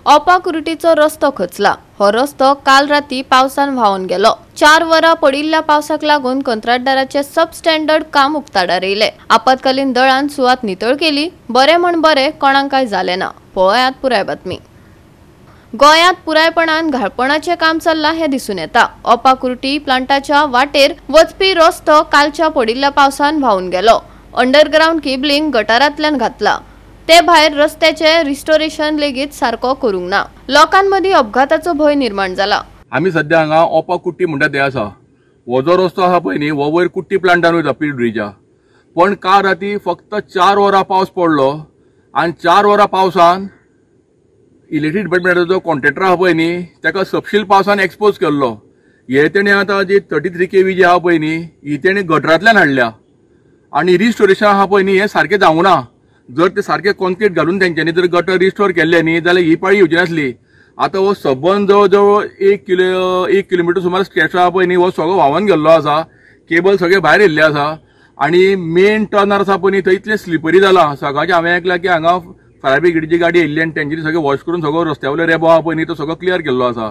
ओपाकुर्टीचो रस्तो खचला। हो रस्तो काल राती पावसान व्हावून गेलो। 4 वरां पडिल्ल्या पावसाक लागून कंत्राटदाराचे सब स्टँडर्ड काम उक्ताडार येयले। आपतकालीन दळान सुवात नितळ केली। बरे म्हण बरे, कोणाक काय जालें ना। पळयात पुराय बातमी। गोंयांत पुरायपणान घाळपणाचें काम चल्लां हें दिसून येता। ओपाकुर्टी प्लांटाच्या वाटेर वचपी रस्तो कालच्या पडिल्ल्या पावसान व्हावून गेलो। अंडरग्राउंड केबलिंग गटारांतल्यान घातला। ते भायर रस्त्याचे रिस्टोरेशन लेगीत सारको करूंक ना। लोकांमदीं अपघाताचो भंय निर्माण जाला। आमी सध्या हांगा ओपाकुर्टी म्हणटा ते आसा। हो जो रस्तो आसा पळय न्ही, हो वयर कुट्टी प्लांटान वयता पीडब्रिजा। पण काल राती फक्त 4 वरां पावस पडलो आनी 4 वरां पावसान इलेक्ट्रीक डिपार्टमेंटाचो कॉन्ट्रॅक्टर आहा पळय न्ही, ताका सपशील पावसान एक्सपोज केल्लो। हे तेणे आतां जी 33 kV जी आहा पळय न्ही, ही तेणे गटरांतल्यान हाडल्या आनी रिस्टोरेशन आहा पळय न्ही, हें सारकें जावंक ना। जर ते सारखे कॉन्क्रीट घालून तेंच्यांनी जर गटर रिस्टोर केल्ले न्ही, जाल्यार ही पाळी येवची नासली। आतां हो सबंद जवळ जवळ 1 किलोमीटर सुमार स्ट्रेच आहा पळय न्ही, हो सगळो व्हांवून गेल्लो आसा। केबल सगळे भायर येयल्ले आसा आनी मेन टर्नर आसा पळय न्ही, थंय इतलें स्लिपरी जाला। सकाळचें हांवें आयकलां की हांगा फायर ब्रिगेडीची गाडी येयल्ली आनी तेंच्यांनी सगळें वॉश करून सगळो रस्त्यावयलो रेबो आहा पळय न्ही, तो सगळो क्लियर केल्लो आसा।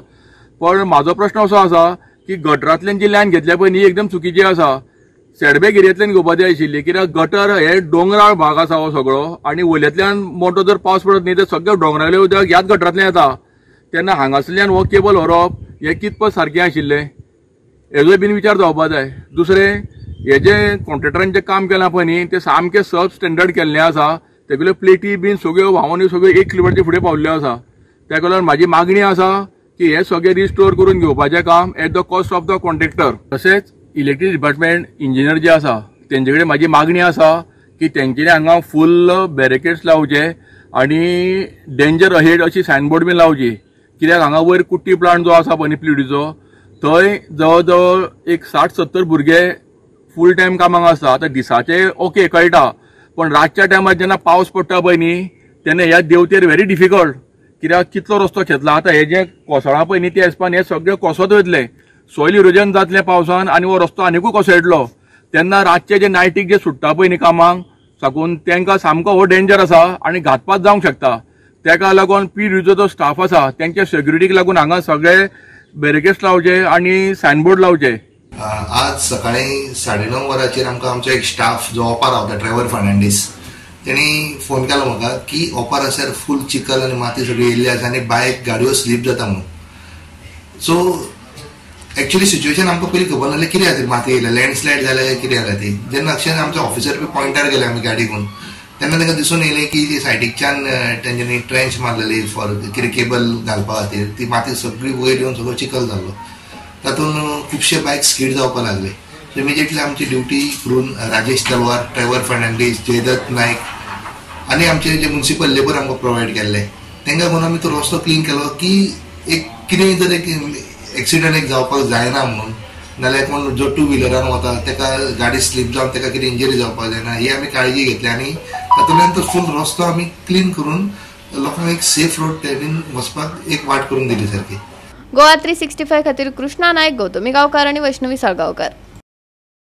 पण म्हाजो प्रश्न असो आसा की गटरांतल्यान जी लायन घेतल्या पळय न्ही, एकदम चुकीची आसा। सेडबॅक एरियांतल्यान घेवपाक जाय आशिल्ली, कित्याक गटर हे डोंगराळ भाग आसा हो सगळो आनी वयल्यातल्यान मोठो जर पावस पडत न्ही, तर सगळ्या डोंगरावयलें उदक ह्याच गटरांतल्यान येता। तेन्ना हांगासरल्यान हो केबल व्हरप हें कितपत सारकें आशिल्लें, हेजोय बीन विचार जावपाक जाय। दुसरें, हे जे कॉन्ट्रॅक्टरान जें काम केलां पळय न्ही, तें सामकें सब स्टँडर्ड केल्लें आसा। तेगेल्यो प्लेटी बीन सगळ्यो व्हांवून सगळ्यो 1 किलोमीटरचे फुडें पावल्ल्यो आसा। त्या लागून म्हाजी मागणी आसा की हे सगळें रिस्टोर करून घेवपाचें काम at the cost of the contractor. तशेंच इलेक्ट्रीक डिपार्टमेंट इंजिनियर जे आसा तेंचे कडेन म्हाजी मागणी आसा की तेंच्यांनी हांगा फुल बॅरिकेड्स लावचे आनी डेंजर अहेड अशी सायनबोर्ड बीन लावची। कित्याक हांगा वयर कुट्टी प्लांट जो आसा पळय प्लिडीचो, थंय जवळ जवळ एक 60-70 भुरगे फूल टायम कामाक आसता। आतां दिसाचे ओके कळटा, पण रातच्या टायमार जेन्ना पावस पडटा पळय न्ही, तेन्ना ह्या देंवतेर व्हेरी डिफिकल्ट। कित्याक कितलो रस्तो खेतला। आतां हे जे कोसळ्ळां पळय न्ही, ते हिसपान हे सगळे कोसत वयतले, सॉयल इरोजन जातलें पावसान आनी हो रस्तो आनिकूय कोसळटलो। तेन्ना रातचे जे नायटीक जे सुट्टा पळय न्ही कामाक साकून, तांकां सामको हो डेंजर आसा आनी घातपात जावंक शकता। तेका लागून पीडब्ल्यूचो जो स्टाफ आसा तेंच्या सेक्युरिटीक लागून हांगा सगळे बॅरिकेड्स लावचे आनी सायनबोर्ड लावचे। आज सकाळी 9:30 वरांचेर आमकां आमचो एक स्टाफ जो ओपार रावता, ट्रेवर फर्नांडीस, तेणी फोन केलो म्हाका की ओपाराचेर फूल चिखल आनी माती सगळी येयल्ली आसा आनी बायक गाडयो स्लीप जाता म्हणून। सो एक्चुअली सिच्युएशन आमकां पयलीं खबर नासलें कितें खातीर माती येयल्या, लँडस्लायड जालें कितें जालें ती। जेन्ना अक्षरशः आमचे ऑफिसर बी पॉयंटार गेले आमी गाडी घेवन, तेन्ना तांकां दिसून येयलें की सायडीच्यान तेंच्यांनी ट्रेंच मारलेली फॉर कितें केबल घालपा खातीर। ती माती सगळी वयर येवन सगळो चिखल जाल्लो, तातूंत खुबशे बायक स्कीड जावपाक लागले। सो इमिजिएटली आमची ड्युटी करून राजेश तलवार, ट्रेवर फर्नांडीस, जयदत्त नायक आनी आमचे जे म्युनिसिपल लेबर आमकां प्रोवायड केल्ले, तांकां म्हणून आमी तो रस्तो क्लीन केलो की एक कितेंय जर एक एक्सिडंट एक जावपाक जायना म्हणून, नाल्यार कोण जो 2 व्हिलरान वता ताका गाडी स्लीप जावन ताका कितें इंजरी जावपाक जायना, ही आमी काळजी घेतली आनी तातूंतल्यान तो फूल रस्तो आमी क्लीन करून लोकांक एक सेफ रोड तेणीन वचपाक एक वाट करून दिली सारकी। गोवा 365 खातीर कृष्णा नायक, गौतमी गांवकार आनी वैष्णवी साळगांवकार।